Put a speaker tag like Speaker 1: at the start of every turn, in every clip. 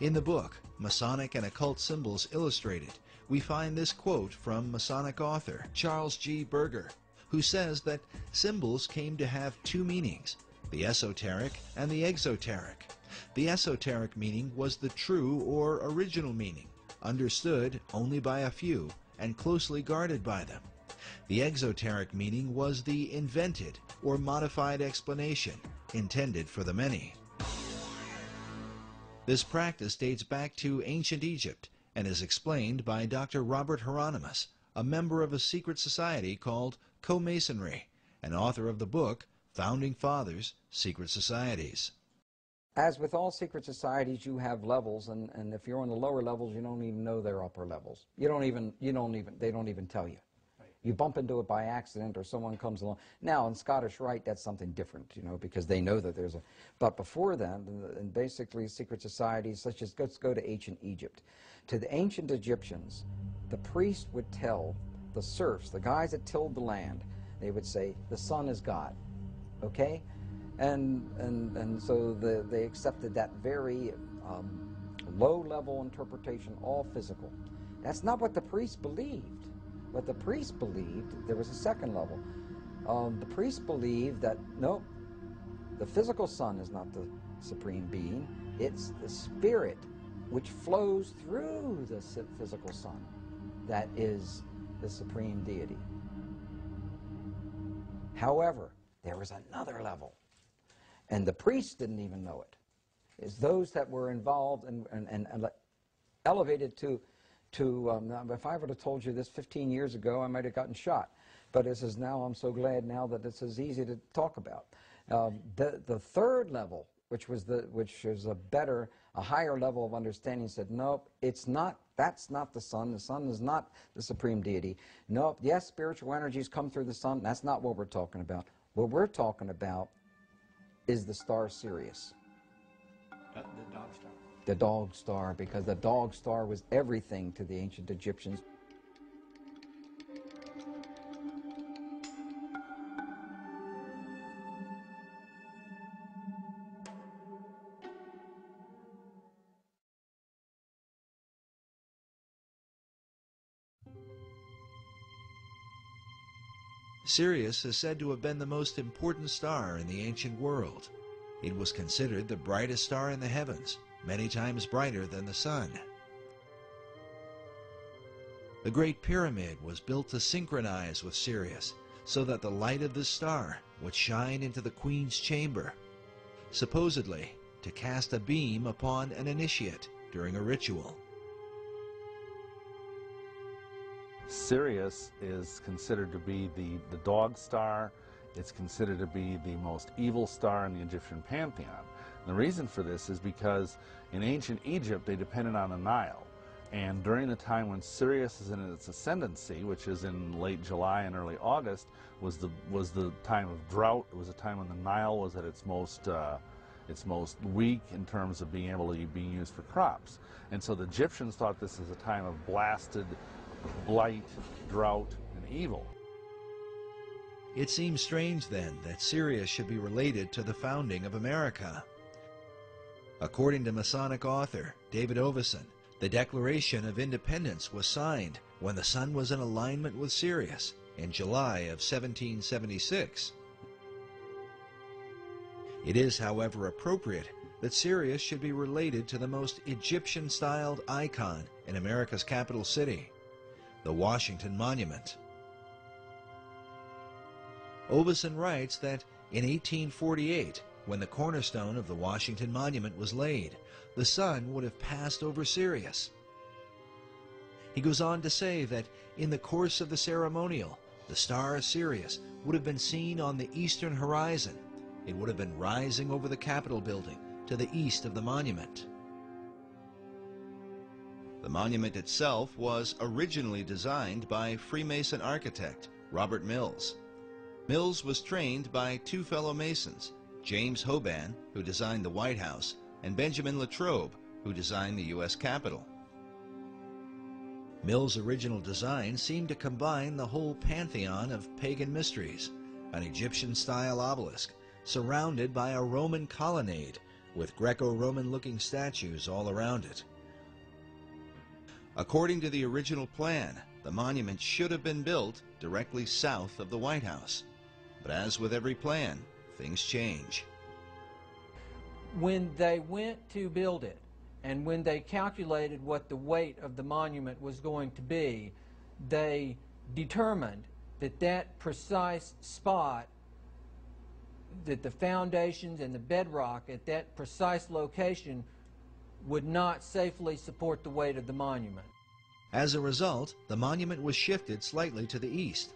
Speaker 1: In the book, Masonic and Occult Symbols Illustrated, we find this quote from Masonic author Charles G. Berger, who says that symbols came to have two meanings, the esoteric and the exoteric. The esoteric meaning was the true or original meaning, understood only by a few and closely guarded by them. The exoteric meaning was the invented or modified explanation intended for the many. This practice dates back to ancient Egypt and is explained by Dr. Robert Hieronymus, a member of a secret society called Co-Masonry, and author of the book Founding Fathers, Secret Societies.
Speaker 2: As with all secret societies, you have levels, and if you're on the lower levels, you don't even know they're upper levels. They don't even tell you. You bump into it by accident, or someone comes along. Now, in Scottish Rite, that's something different, you know, because they know that there's a... But before then, and basically secret societies, such as, let's go to ancient Egypt. To the ancient Egyptians, the priest would tell the serfs, the guys that tilled the land, they would say, the sun is God, okay? And so they accepted that very low-level interpretation, all physical. That's not what the priest believed. What the priest believed, there was a second level. The priest believed that, no, the physical sun is not the supreme being. It's the spirit which flows through the physical sun that is the supreme deity. However, there was another level, and the priests didn't even know it. It's those that were involved and elevated to if I would have told you this 15 years ago, I might have gotten shot. But this is now, I'm so glad now that this is easy to talk about. The third level, which is a higher level of understanding, said, nope, it's not, that's not the sun. The sun is not the supreme deity. Nope, yes, spiritual energies come through the sun. That's not what we're talking about. What we're talking about is the star Sirius.
Speaker 3: The dog star.
Speaker 2: The dog star, because the dog star was everything to the ancient Egyptians.
Speaker 1: Sirius is said to have been the most important star in the ancient world. It was considered the brightest star in the heavens, many times brighter than the sun. The Great Pyramid was built to synchronize with Sirius, so that the light of this star would shine into the Queen's chamber, supposedly to cast a beam upon an initiate during a ritual.
Speaker 4: Sirius is considered to be the dog star. It's considered to be the most evil star in the Egyptian pantheon. And the reason for this is because in ancient Egypt they depended on the Nile. And during the time when Sirius is in its ascendancy, which is in late July and early August, was the time of drought. It was a time when the Nile was at its most weak in terms of being able to be used for crops. And so the Egyptians thought this was a time of blasted blight, drought, and evil.
Speaker 1: It seems strange then that Sirius should be related to the founding of America. According to Masonic author David Oveson, the Declaration of Independence was signed when the sun was in alignment with Sirius in July of 1776. It is, however, appropriate that Sirius should be related to the most Egyptian-styled icon in America's capital city, the Washington Monument. Oveson writes that in 1848, when the cornerstone of the Washington Monument was laid, the sun would have passed over Sirius. He goes on to say that in the course of the ceremonial, the star Sirius would have been seen on the eastern horizon. It would have been rising over the Capitol building to the east of the monument. The monument itself was originally designed by Freemason architect Robert Mills. Mills was trained by two fellow Masons, James Hoban, who designed the White House, and Benjamin Latrobe, who designed the U.S. Capitol. Mills' original design seemed to combine the whole pantheon of pagan mysteries, an Egyptian-style obelisk surrounded by a Roman colonnade with Greco-Roman looking statues all around it. According to the original plan, the monument should have been built directly south of the White House. But as with every plan, things change.
Speaker 5: When they went to build it, and when they calculated what the weight of the monument was going to be, they determined that that precise spot, that the foundations and the bedrock at that precise location would not safely support the weight of the monument.
Speaker 1: As a result, the monument was shifted slightly to the east.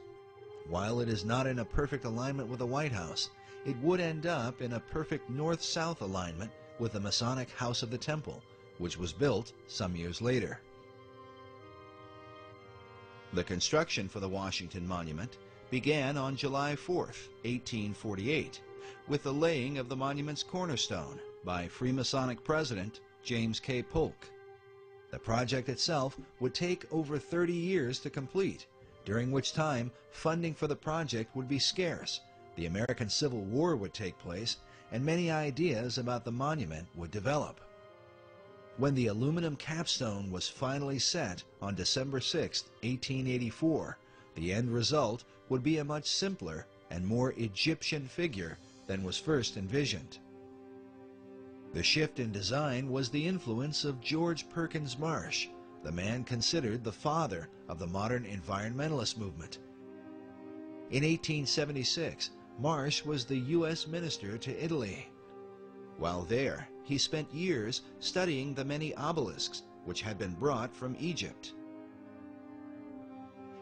Speaker 1: While it is not in a perfect alignment with the White House, it would end up in a perfect north-south alignment with the Masonic House of the Temple, which was built some years later. The construction for the Washington Monument began on July 4, 1848, with the laying of the monument's cornerstone by Freemasonic President James K. Polk. The project itself would take over 30 years to complete, during which time funding for the project would be scarce, the American Civil War would take place, and many ideas about the monument would develop. When the aluminum capstone was finally set on December 6, 1884, the end result would be a much simpler and more Egyptian figure than was first envisioned. The shift in design was the influence of George Perkins Marsh, the man considered the father of the modern environmentalist movement. In 1876, Marsh was the U.S. minister to Italy. While there, he spent years studying the many obelisks which had been brought from Egypt.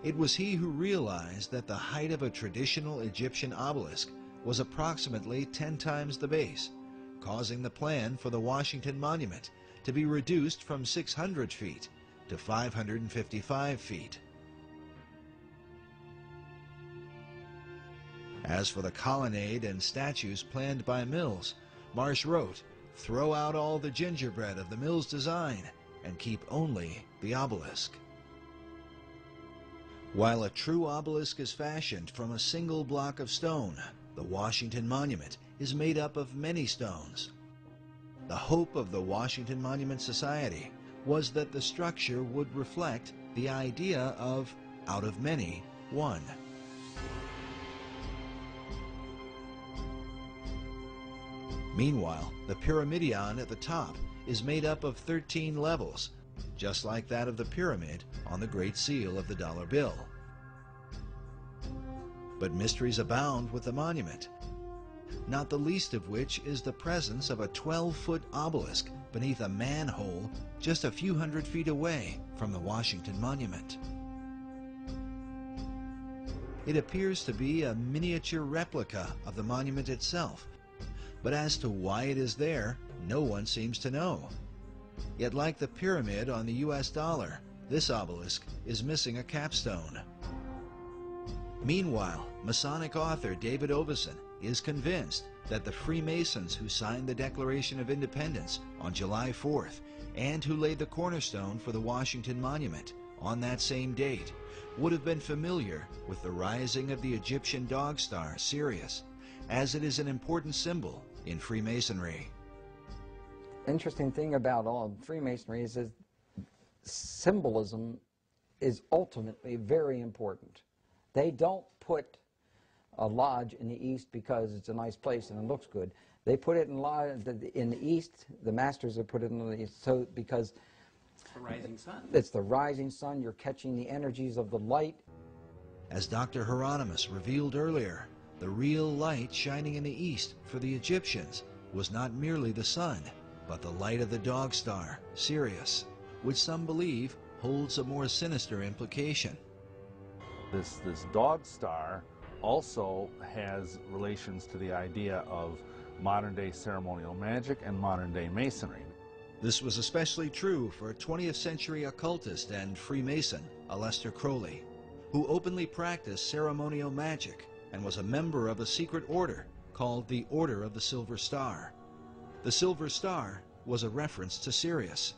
Speaker 1: It was he who realized that the height of a traditional Egyptian obelisk was approximately 10 times the base, causing the plan for the Washington Monument to be reduced from 600 feet to 555 feet. As for the colonnade and statues planned by Mills, Marsh wrote, "Throw out all the gingerbread of the Mills design and keep only the obelisk." While a true obelisk is fashioned from a single block of stone, the Washington Monument is made up of many stones. The hope of the Washington Monument Society was that the structure would reflect the idea of, out of many, one. Meanwhile, the pyramidion at the top is made up of 13 levels, just like that of the pyramid on the Great Seal of the dollar bill. But mysteries abound with the monument, not the least of which is the presence of a 12-foot obelisk beneath a manhole just a few hundred feet away from the Washington Monument. It appears to be a miniature replica of the monument itself, but as to why it is there, no one seems to know. Yet like the pyramid on the US dollar, this obelisk is missing a capstone. Meanwhile, Masonic author David Oveson is convinced that the Freemasons who signed the Declaration of Independence on July 4th and who laid the cornerstone for the Washington Monument on that same date would have been familiar with the rising of the Egyptian dog star Sirius, as it is an important symbol in Freemasonry.
Speaker 2: Interesting thing about all Freemasonry is symbolism is ultimately very important. They don't put a lodge in the east because it's a nice place and it looks good. They put it in the east. The masters have put it in the east, so because
Speaker 3: It's the rising sun.
Speaker 2: it's the rising sun. You're catching the energies of the light.
Speaker 1: As Dr. Hieronymus revealed earlier, the real light shining in the east for the Egyptians was not merely the sun, but the light of the dog star, Sirius, which some believe holds a more sinister implication.
Speaker 4: This dog star also has relations to the idea of modern-day ceremonial magic and modern-day masonry.
Speaker 1: This was especially true for 20th century occultist and Freemason Aleister Crowley, who openly practiced ceremonial magic and was a member of a secret order called the Order of the Silver Star. The Silver Star was a reference to Sirius.